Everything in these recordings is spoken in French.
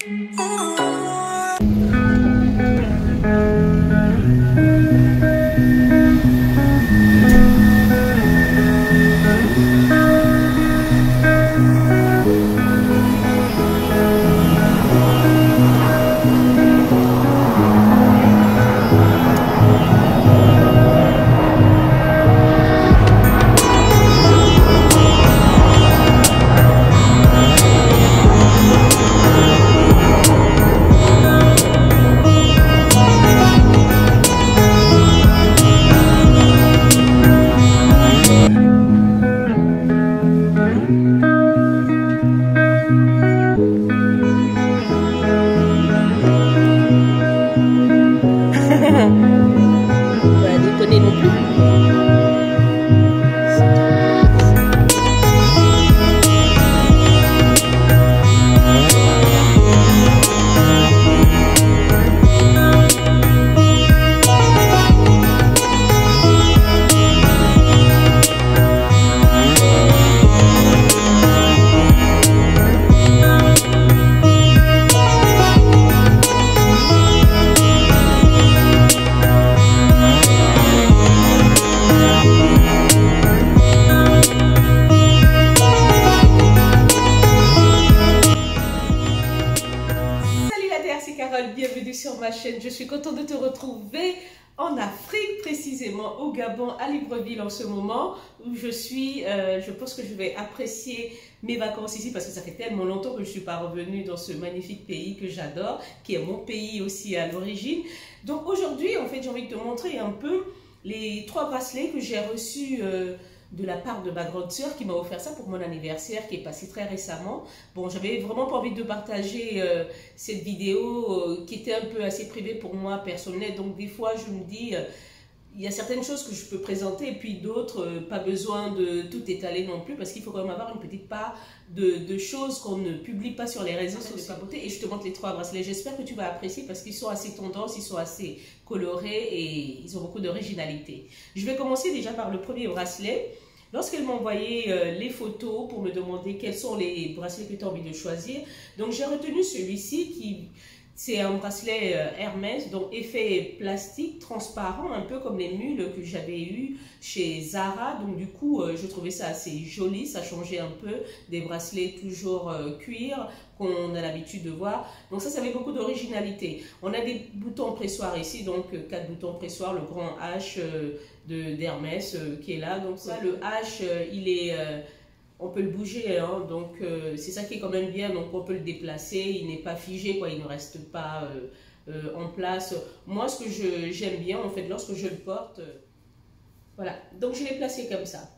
Pas déconner non plus. Bienvenue sur ma chaîne. Je suis contente de te retrouver en Afrique, précisément au Gabon, à Libreville en ce moment où je suis. Je pense que je vais apprécier mes vacances ici parce que ça fait tellement longtemps que je ne suis pas revenue dans ce magnifique pays que j'adore, qui est mon pays aussi à l'origine. Donc aujourd'hui, en fait, j'ai envie de te montrer un peu les 3 bracelets que j'ai reçus de la part de ma grande sœur qui m'a offert ça pour mon anniversaire qui est passé très récemment. Bon, j'avais vraiment pas envie de partager cette vidéo qui était un peu assez privée pour moi, personnelle. Donc des fois, je me dis, il y a certaines choses que je peux présenter et puis d'autres, pas besoin de tout étaler non plus parce qu'il faut quand même avoir une petite part de choses qu'on ne publie pas sur les réseaux sociaux. Et je te montre les 3 bracelets. J'espère que tu vas apprécier parce qu'ils sont assez tendance, ils sont assez colorés et ils ont beaucoup d'originalité. Je vais commencer déjà par le premier bracelet. Lorsqu'elle m'a envoyé les photos pour me demander quels sont les bracelets que tu as envie de choisir, donc j'ai retenu celui-ci qui... C'est un bracelet Hermès, donc effet plastique, transparent, un peu comme les mules que j'avais eu chez Zara. Donc du coup, je trouvais ça assez joli, ça changeait un peu des bracelets toujours cuir qu'on a l'habitude de voir. Donc ça avait beaucoup d'originalité. On a des boutons pressoirs ici, donc 4 boutons pressoirs, le grand H d'Hermès qui est là. Donc ça, le H, il est... on peut le bouger, hein, donc c'est ça qui est quand même bien, donc on peut le déplacer, il n'est pas figé, quoi, il ne reste pas en place. Moi, ce que j'aime bien, en fait, lorsque je le porte, voilà, donc je l'ai placé comme ça.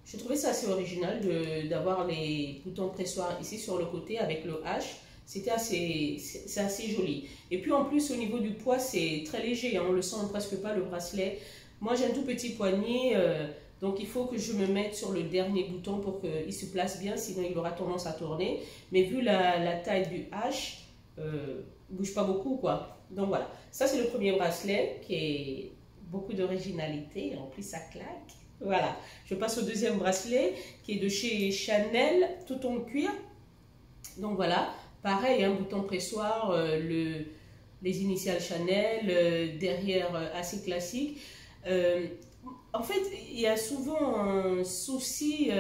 Je trouvais ça assez original d'avoir les boutons pressoirs ici sur le côté avec le H, c'est assez joli. Et puis en plus, au niveau du poids, c'est très léger, hein, on le sent presque pas le bracelet. Moi, j'ai un tout petit poignet, donc il faut que je me mette sur le dernier bouton pour qu'il se place bien, sinon il aura tendance à tourner. Mais vu la taille du H, il ne bouge pas beaucoup, quoi. Donc voilà, ça c'est le premier bracelet qui est beaucoup d'originalité, en plus ça claque. Voilà, je passe au deuxième bracelet qui est de chez Chanel, tout en cuir. Donc voilà, pareil, un bouton pressoir, les initiales Chanel, derrière assez classique. En fait, il y a souvent un souci,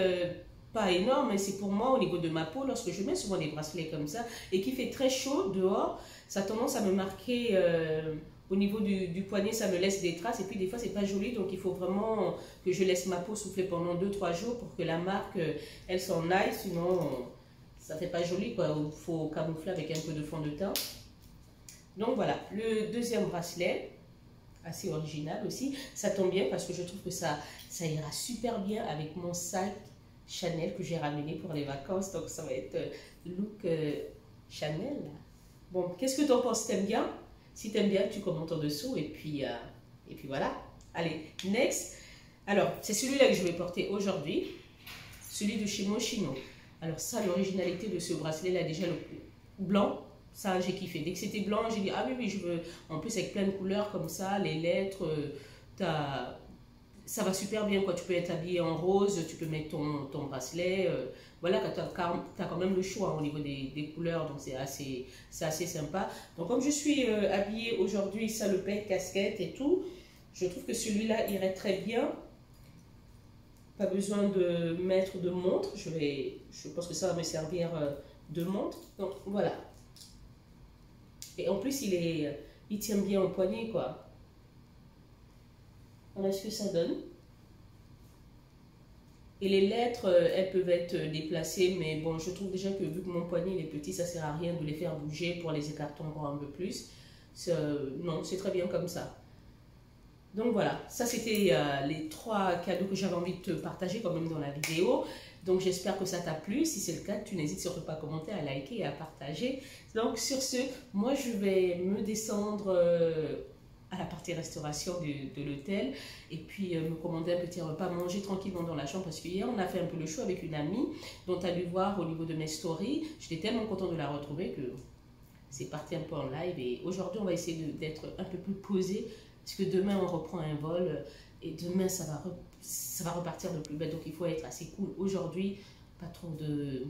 pas énorme, mais c'est pour moi au niveau de ma peau, lorsque je mets souvent des bracelets comme ça, et qu'il fait très chaud dehors, ça a tendance à me marquer au niveau du poignet, ça me laisse des traces, et puis des fois c'est pas joli, donc il faut vraiment que je laisse ma peau souffler pendant 2-3 jours pour que la marque, elle s'en aille, sinon ça fait pas joli, quoi. Il faut camoufler avec un peu de fond de teint. Donc voilà, le deuxième bracelet, assez original aussi, ça tombe bien parce que je trouve que ça ira super bien avec mon sac Chanel que j'ai ramené pour les vacances, donc ça va être look Chanel. Bon, qu'est-ce que tu en penses? T'aimes bien? Si t'aimes bien, tu commentes en dessous et puis voilà. Allez, next. Alors, c'est celui-là que je vais porter aujourd'hui, celui de chez Moschino. Alors ça, l'originalité de ce bracelet-là, déjà le blanc. Ça, j'ai kiffé. Dès que c'était blanc, j'ai dit, ah oui, oui, je veux. En plus, avec plein de couleurs comme ça, les lettres, ça va super bien, quoi. Tu peux être habillé en rose, tu peux mettre ton bracelet. Voilà, tu as quand même le choix au niveau des couleurs, donc c'est assez sympa. Donc comme je suis habillée aujourd'hui, salopette, casquette et tout, je trouve que celui-là irait très bien. Pas besoin de mettre de montre, je pense que ça va me servir de montre. Donc voilà. Et en plus, il tient bien au poignet, quoi. Voilà ce que ça donne. Et les lettres, elles peuvent être déplacées, mais bon, je trouve déjà que vu que mon poignet est petit, ça ne sert à rien de les faire bouger pour les écarter encore un peu plus. Non, c'est très bien comme ça. Donc voilà, ça c'était les 3 cadeaux que j'avais envie de te partager quand même dans la vidéo. Donc j'espère que ça t'a plu. Si c'est le cas, tu n'hésites surtout pas à commenter, à liker et à partager. Donc sur ce, moi je vais me descendre à la partie restauration de l'hôtel et puis me commander un petit repas, manger tranquillement dans la chambre parce qu'hier on a fait un peu le show avec une amie dont tu as dû voir au niveau de mes stories. J'étais tellement contente de la retrouver que c'est parti un peu en live et aujourd'hui on va essayer d'être un peu plus posé parce que demain on reprend un vol et demain ça va repartir de plus belle, donc il faut être assez cool aujourd'hui, pas trop de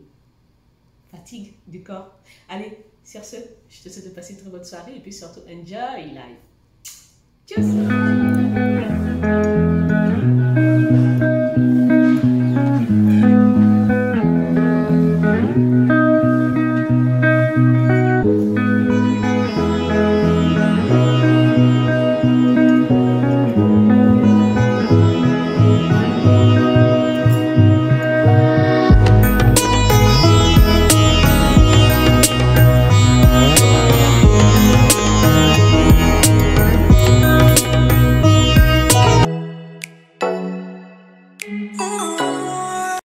fatigue du corps. Allez, sur ce, je te souhaite de passer une très bonne soirée et puis surtout enjoy life. Tchuss!